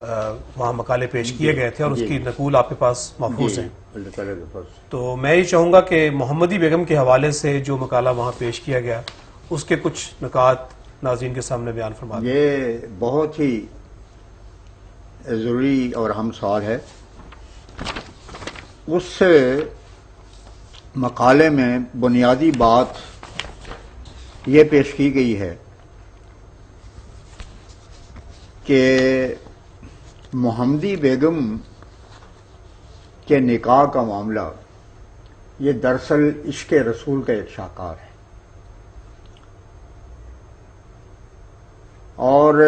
وہاں مقالے پیش کیے گئے تھے اور اس کی نقول آپ کے پاس محفوظ ہیں. اللہ تعالیٰ کے پاس. تو میں یہ چاہوں گا کہ محمدی بیگم کے حوالے سے جو مقالہ وہاں پیش کیا گیا اس کے کچھ نکات ناظرین کے سامنے بیان فرما دیں. یہ بہت ہی ضروری اور اہم سوال ہے. اس مقالے میں بنیادی بات یہ پیش کی گئی ہے کہ محمدی بیگم کے نکاح کا معاملہ یہ دراصل عشق رسول کا ایک شاہکار ہے، اور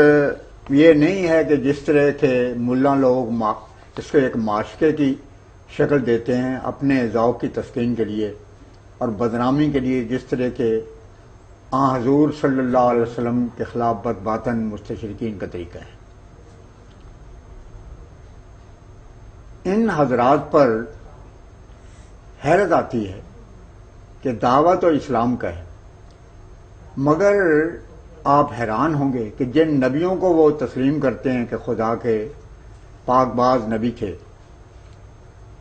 یہ نہیں ہے کہ جس طرح کے ملا لوگ اس کو ایک معاشقے کی شکل دیتے ہیں اپنے ذوق کی تسکین کے لیے اور بدنامی کے لیے، جس طرح کے حضور صلی اللہ علیہ وسلم کے خلاف بدباطن مستشرقین کا طریقہ ہے. ان حضرات پر حیرت آتی ہے کہ دعویٰ تو اسلام کا ہے، مگر آپ حیران ہوں گے کہ جن نبیوں کو وہ تسلیم کرتے ہیں کہ خدا کے پاک باز نبی تھے،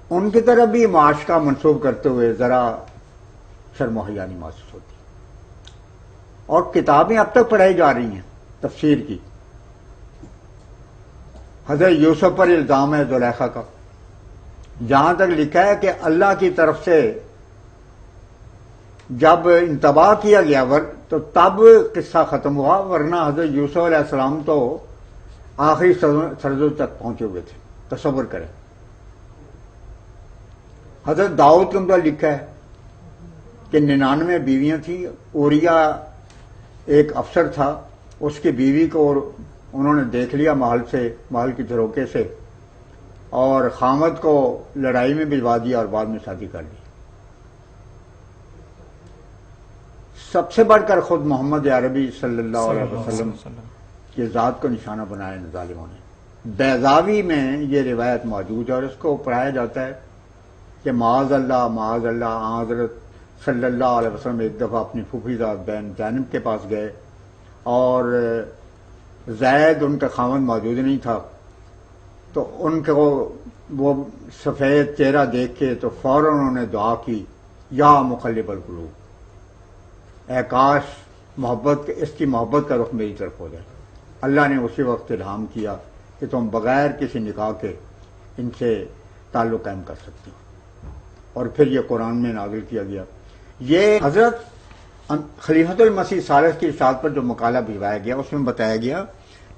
ان کی طرف بھی معاشقہ منسوب کرتے ہوئے ذرا شرم و حیا نہیں محسوس ہوتی. اور کتابیں اب تک پڑھائی جا رہی ہیں تفسیر کی. حضرت یوسف پر الزام ہے زلیخا کا، جہاں تک لکھا ہے کہ اللہ کی طرف سے جب انتباہ کیا گیا تو تب قصہ ختم ہوا، ورنہ حضرت یوسف علیہ السلام تو آخری سرزوں تک پہنچے ہوئے تھے. تصور کریں. حضرت داؤد کے متعلق لکھا ہے کہ 99 بیویاں تھیں. اوریا ایک افسر تھا، اس کی بیوی کو انہوں نے دیکھ لیا محل کی جھروکے سے، اور خامد کو لڑائی میں بھجوا دیا اور بعد میں شادی کر لی. سب سے بڑھ کر خود محمد عربی صلی اللہ علیہ وسلم کی ذات کو نشانہ بنایا ان ظالموں نے. بیضاوی میں یہ روایت موجود ہے اور اس کو پڑھایا جاتا ہے کہ معاذ اللہ حضرت صلی اللہ علیہ وسلم ایک دفعہ اپنی پھوپھی زاد بہن زینب کے پاس گئے اور زید ان کا خامد موجود نہیں تھا، تو ان کو وہ سفید چہرہ دیکھ کے تو فوراً انہوں نے دعا کی، یا مقلب القلوب، اے کاش اس کی محبت کا رخ میری طرف ہو جائے. اللہ نے اسی وقت الہام کیا کہ تم بغیر کسی نکاح کے ان سے تعلق قائم کر سکتی ہو، اور پھر یہ قرآن میں نازل کیا گیا. یہ حضرت خلیفۃ المسیح ثالث کی ارشاد پر جو مقالہ بھجوایا گیا اس میں بتایا گیا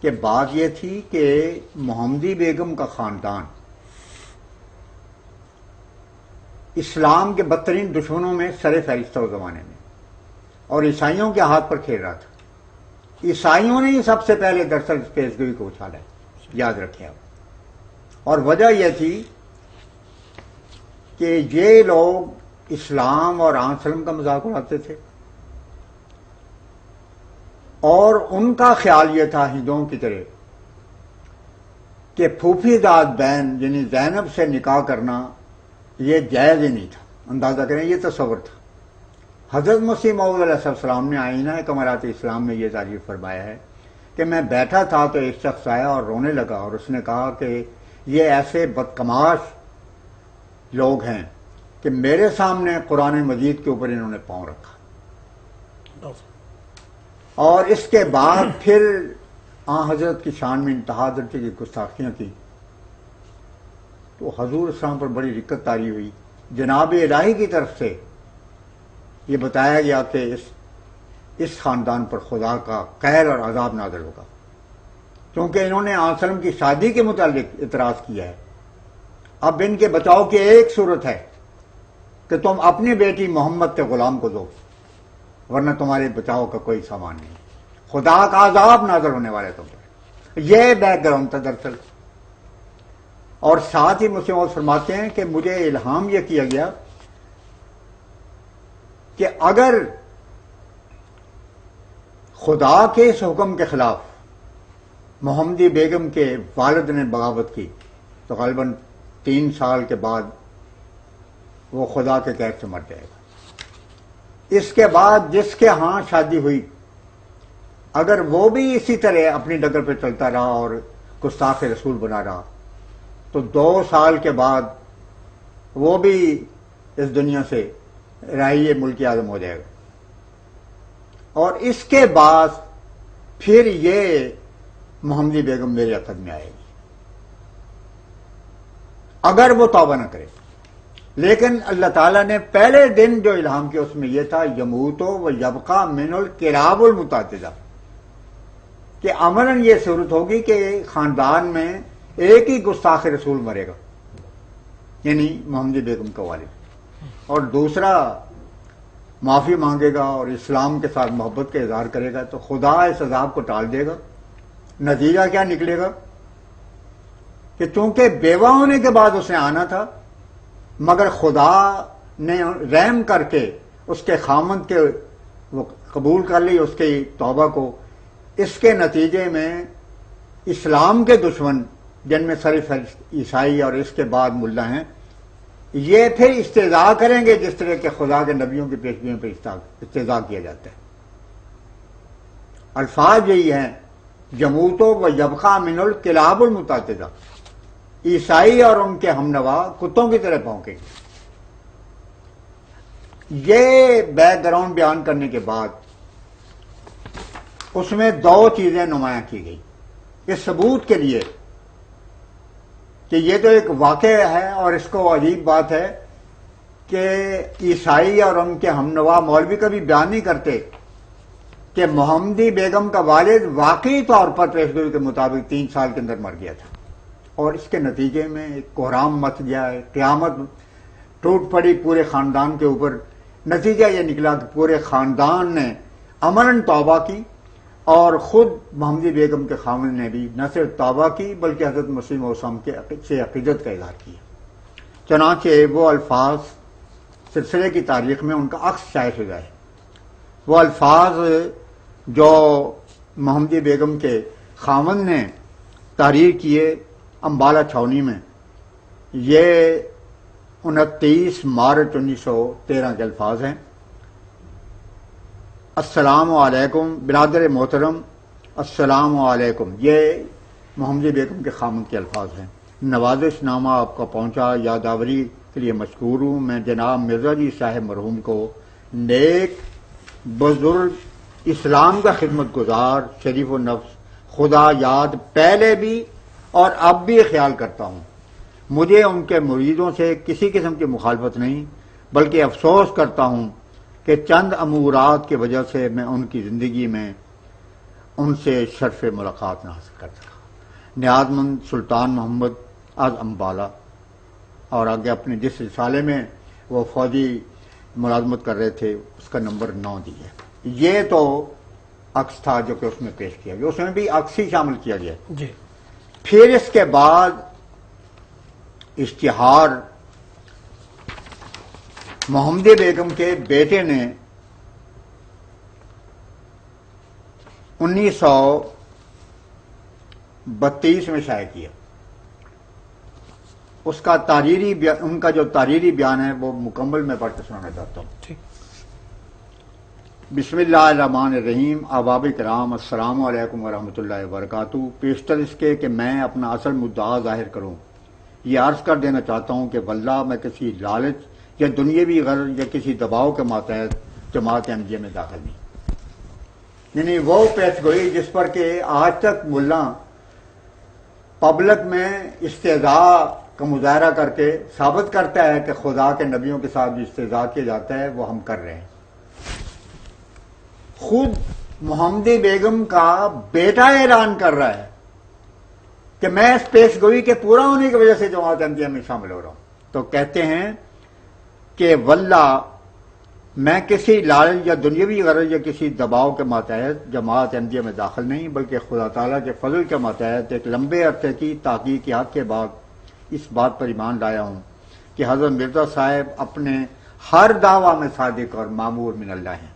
کہ بات یہ تھی کہ محمدی بیگم کا خاندان اسلام کے بدترین دشمنوں میں سر فہرست تھا اس زمانے میں، اور عیسائیوں کے ہاتھ پر کھیل رہا تھا. عیسائیوں نے ہی سب سے پہلے دراصل اس پیشگوئی کو اچھالا ہے، یاد رکھیں آپ. اور وجہ یہ تھی کہ یہ لوگ اسلام اور آن سلم کا مذاق اڑاتے تھے، اور ان کا خیال یہ تھا ہندوؤں کی طرح کہ پھوپھی زاد بہن یعنی زینب سے نکاح کرنا یہ جائز ہی نہیں تھا. اندازہ کریں، یہ تصور تھا. حضرت مسیح موعود علیہ السلام نے آئینہ کمالات اسلام میں یہ تعریف فرمایا ہے کہ میں بیٹھا تھا تو ایک شخص آیا اور رونے لگا، اور اس نے کہا کہ یہ ایسے بدکماش لوگ ہیں کہ میرے سامنے قرآن مجید کے اوپر انہوں نے پاؤں رکھا. اور اس کے بعد پھر حضرت کی شان میں انتہا درجے کی گستاخیاں کی. تو حضور اسلام پر بڑی رکت طاری ہوئی. جناب الہی کی طرف سے یہ بتایا گیا کہ اس خاندان پر خدا کا قہر اور عذاب نازل ہوگا، کیونکہ انہوں نے آن سلم کی شادی کے متعلق اعتراض کیا ہے. اب ان کے بچاؤ کی ایک صورت ہے کہ تم اپنی بیٹی محمد کے غلام کو دو، ورنہ تمہارے بچاؤ کا کوئی سامان نہیں. خدا کا عذاب نازل ہونے والے تم پر. یہ بیک گراؤنڈ تھا دراصل. اور ساتھ ہی مسلم موعود فرماتے ہیں کہ مجھے الہام یہ کیا گیا کہ اگر خدا کے اس حکم کے خلاف محمدی بیگم کے والد نے بغاوت کی تو غالباً 3 سال کے بعد وہ خدا کے قہر سے مر جائے گا. اس کے بعد جس کے شادی ہوئی اگر وہ بھی اسی طرح اپنی ڈگر پہ چلتا رہا اور گستاخ رسول بنا رہا تو 2 سال کے بعد وہ بھی اس دنیا سے رہائے ملک اعظم ہو جائے گا، اور اس کے بعد پھر یہ محمدی بیگم میرے عقد میں آئے گی اگر وہ توبہ نہ کرے۔ لیکن اللہ تعالیٰ نے پہلے دن جو الہام کیا اس میں یہ تھا یموتو و یبقا من الکلاب المتعددہ، کہ امراً یہ صورت ہوگی کہ خاندان میں ایک ہی گستاخ رسول مرے گا، یعنی محمدی بیگم کا والد، اور دوسرا معافی مانگے گا اور اسلام کے ساتھ محبت کا اظہار کرے گا، تو خدا اس عذاب کو ٹال دے گا۔ نتیجہ کیا نکلے گا کہ چونکہ بیوہ ہونے کے بعد اس نے آنا تھا، مگر خدا نے رحم کر کے اس کے خامند کے وہ قبول کر لی اس کی توبہ کو۔ اس کے نتیجے میں اسلام کے دشمن جن میں صرف عیسائی اور اس کے بعد ملا ہیں، یہ پھر استہزاء کریں گے جس طرح کہ خدا کے نبیوں کی پیشگیوں پہ استہزاء کیا جاتا ہے۔ الفاظ یہی ہیں یموتو و یبقا من الکلاب المتعددہ، عیسائی اور ان کے ہم نوا کتوں کی طرح بھونکیں گے۔ یہ بیک گراؤنڈ بیان کرنے کے بعد اس میں 2 چیزیں نمایاں کی گئی اس ثبوت کے لیے کہ یہ تو ایک واقعہ ہے، اور اس کو عجیب بات ہے کہ عیسائی اور ان کے ہم نوا مولوی کبھی بیان نہیں کرتے کہ محمدی بیگم کا والد واقعی طور پر پیشگوئی کے مطابق 3 سال کے اندر مر گیا تھا، اور اس کے نتیجے میں ایک کوہرام مچ گیا ہے، قیامت ٹوٹ پڑی پورے خاندان کے اوپر۔ نتیجہ یہ نکلا کہ پورے خاندان نے امراً توبہ کی، اور خود محمدی بیگم کے خامد نے بھی نہ صرف توبہ کی بلکہ حضرت مسیح موعود سے عقیدت کا اظہار کیا۔ چنانچہ وہ الفاظ سلسلے کی تاریخ میں ان کا عکس شائع ہو گئے، وہ الفاظ جو محمدی بیگم کے خامد نے تحریر کیے امبالہ چھاونی میں، یہ 29 مارچ 1913 کے الفاظ ہیں۔ السلام علیکم برادر محترم، السلام علیکم، یہ محمدی بیگم کے خامد کے الفاظ ہیں۔ نوازش نامہ آپ کو پہنچا، یادآوری کے لیے مشکور ہوں۔ میں جناب مرزا جی صاحب مرحوم کو نیک بزرگ اسلام کا خدمت گزار شریف و نفس خدا یاد پہلے بھی اور اب بھی خیال کرتا ہوں۔ مجھے ان کے مریدوں سے کسی قسم کی مخالفت نہیں، بلکہ افسوس کرتا ہوں کہ چند امورات کی وجہ سے میں ان کی زندگی میں ان سے شرف ملاقات نہ حاصل کر سکا۔ نیاز مند سلطان محمد از امبالہ، اور آگے اپنے جس رسالے میں وہ فوجی ملازمت کر رہے تھے اس کا نمبر 9 دیا ہے۔ یہ تو عکس تھا جو کہ اس میں پیش کیا گیا، اس میں بھی عکس ہی شامل کیا گیا۔ جی پھر اس کے بعد اشتہار محمدی بیگم کے بیٹے نے 1932 میں شائع کیا۔ اس کا ان کا جو تحریری بیان ہے وہ مکمل میں پڑھ کے سنانا چاہتا ہوں۔ ٹھیک۔ بسم اللہ الرحمن الرحیم۔ احباب کرام، السلام علیکم ورحمۃ اللہ وبرکاتہ۔ پیشتر اس کے کہ میں اپنا اصل مدعا ظاہر کروں، یہ عرض کر دینا چاہتا ہوں کہ واللہ میں کسی لالچ یا دنیاوی غرض یا کسی دباؤ کے ماتحت جماعت احمدیہ میں داخل نہیں۔ یعنی وہ پیش گوئی جس پر کہ آج تک ملا پبلک میں استہزاء کا مظاہرہ کر کے ثابت کرتا ہے کہ خدا کے نبیوں کے ساتھ جو استہزاء کیا جاتا ہے وہ ہم کر رہے ہیں۔ خود محمدی بیگم کا بیٹا اعلان کر رہا ہے کہ میں اس پیش گوئی کے پورا ہونے کی وجہ سے جماعت احمدیہ میں شامل ہو رہا ہوں۔ تو کہتے ہیں کہ واللہ میں کسی لالچ یا دنیاوی غرض یا کسی دباؤ کے ماتحت جماعت احمدیہ میں داخل نہیں، بلکہ خدا تعالیٰ کے فضل کے ماتحت ایک لمبے عرصے کی تحقیقات کے بعد اس بات پر ایمان لایا ہوں کہ حضرت مرزا صاحب اپنے ہر دعویٰ میں صادق اور مامور من اللہ ہیں،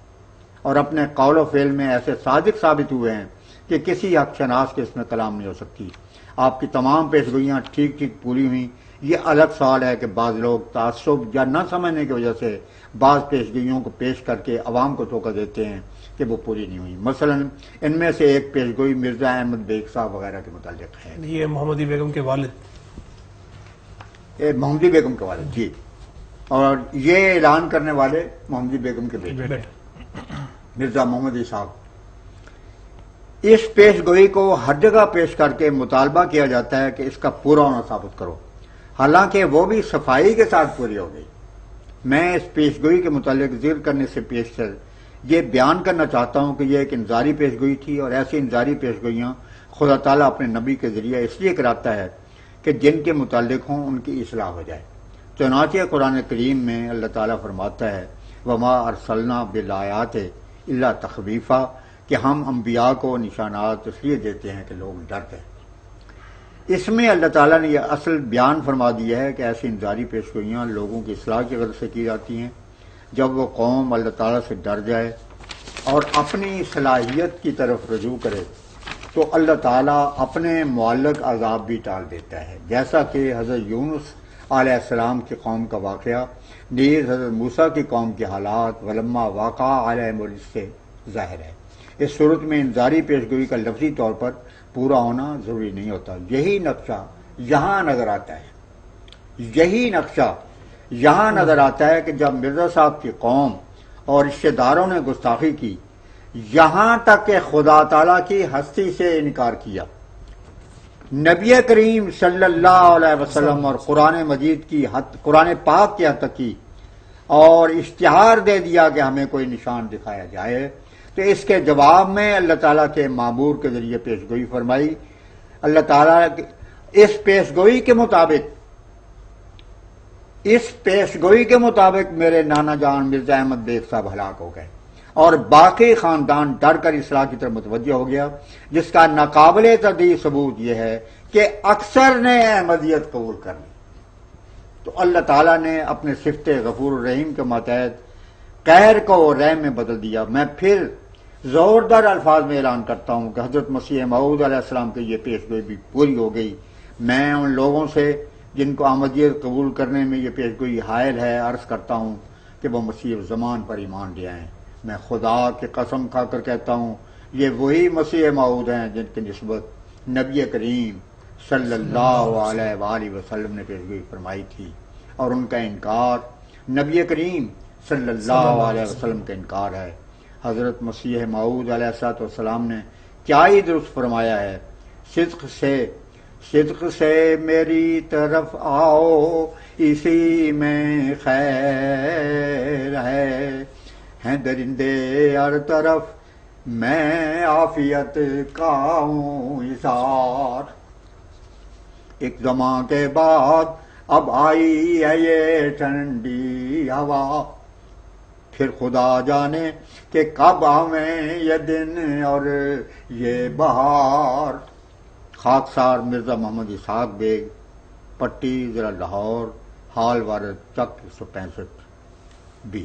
اور اپنے قول و فعل میں ایسے صادق ثابت ہوئے ہیں کہ کسی حق شناس کے اس میں کلام نہیں ہو سکتی۔ آپ کی تمام پیشگوئیاں ٹھیک ٹھیک پوری ہوئیں۔ یہ الگ سوال ہے کہ بعض لوگ تعصب یا نہ سمجھنے کی وجہ سے بعض پیشگوئیوں کو پیش کر کے عوام کو دھوکہ دیتے ہیں کہ وہ پوری نہیں ہوئی. مثلا ان میں سے ایک پیشگوئی مرزا احمد بیگ صاحب وغیرہ کے متعلق ہے. یہ محمدی بیگم کے والد محمدی بیگم کے والد جی، اور یہ اعلان کرنے والے محمدی بیگم کے بیٹے بیٹا. مرزا محمد صاحب. اس پیش گوئی کو ہر جگہ پیش کر کے مطالبہ کیا جاتا ہے کہ اس کا پورا ہونا ثابت کرو، حالانکہ وہ بھی صفائی کے ساتھ پوری ہو گئی. میں اس پیش گوئی کے متعلق ذکر کرنے سے پیشتر یہ بیان کرنا چاہتا ہوں کہ یہ ایک انذاری پیش گوئی تھی، اور ایسی انذاری پیش گوئیاں خدا تعالیٰ اپنے نبی کے ذریعے اس لیے کراتا ہے کہ جن کے متعلق ہوں ان کی اصلاح ہو جائے. چنانچہ قرآن کریم میں اللہ تعالیٰ فرماتا ہے وما ارسلنا بالآیات الا تخویفا، کہ ہم انبیاء کو نشانات اس لیے دیتے ہیں کہ لوگ ڈر جائیں. اس میں اللہ تعالیٰ نے یہ اصل بیان فرما دیا ہے کہ ایسی انذاری پیش گوئیاں لوگوں کی اصلاح کی غرض سے کی جاتی ہیں. جب وہ قوم اللہ تعالیٰ سے ڈر جائے اور اپنی صلاحیت کی طرف رجوع کرے تو اللہ تعالیٰ اپنے معلق عذاب بھی ٹال دیتا ہے، جیسا کہ حضرت یونس علیہ السلام کی قوم کا واقعہ نیز حضرت موسیٰ کی قوم کے حالات ولما واقع علیہم الرجز سے ظاہر ہے. اس صورت میں انذاری پیشگوئی کا لفظی طور پر پورا ہونا ضروری نہیں ہوتا. یہی نقشہ یہاں نظر آتا ہے کہ جب مرزا صاحب کی قوم اور رشتہ داروں نے گستاخی کی، یہاں تک کہ خدا تعالیٰ کی ہستی سے انکار کیا، نبی کریم صلی اللہ علیہ وسلم اور قرآن مجید کی قرآن پاک کی حد تک کی، اور اشتہار دے دیا کہ ہمیں کوئی نشان دکھایا جائے، تو اس کے جواب میں اللہ تعالیٰ کے معمور کے ذریعے پیشگوئی فرمائی. اللہ تعالیٰ اس پیشگوئی کے مطابق میرے نانا جان مرزا احمد بیگ صاحب ہلاک ہو گئے اور باقی خاندان ڈر کر اصلاح کی طرف متوجہ ہو گیا، جس کا ناقابل تردید ثبوت یہ ہے کہ اکثر نے احمدیت قبول کر لی. تو اللہ تعالیٰ نے اپنے صفت غفور الرحیم کے ماتحت قہر کو رحم میں بدل دیا. میں پھر زوردار الفاظ میں اعلان کرتا ہوں کہ حضرت مسیح موعود علیہ السلام کی یہ پیشگوئی بھی پوری ہو گئی. میں ان لوگوں سے جن کو احمدیت قبول کرنے میں یہ پیشگوئی حائل ہے عرض کرتا ہوں کہ وہ مسیح زمان پر ایمان لے آئیں. میں خدا کی قسم کھا کر کہتا ہوں یہ وہی مسیح موعود ہیں جن کی نسبت نبی کریم صلی اللہ علیہ وآلہ وسلم نے پیشگوئی فرمائی تھی، اور ان کا انکار نبی کریم صلی اللہ علیہ وسلم کا انکار ہے. حضرت مسیح موعود علیہ السلام نے کیا ہی درست فرمایا ہے، صدق سے میری طرف آؤ اسی میں خیر ہے، ہیں درندے ہر طرف میں عافیت کا ہوں اظہار. ایک زمان کے بعد اب آئی ہے یہ ٹھنڈی ہوا، پھر خدا جانے کہ کب آویں یہ دن اور یہ بہار. خاکسار مرزا محمد اسحاق بیگ، پٹی ضلع لاہور، حال وارد چک 165 B.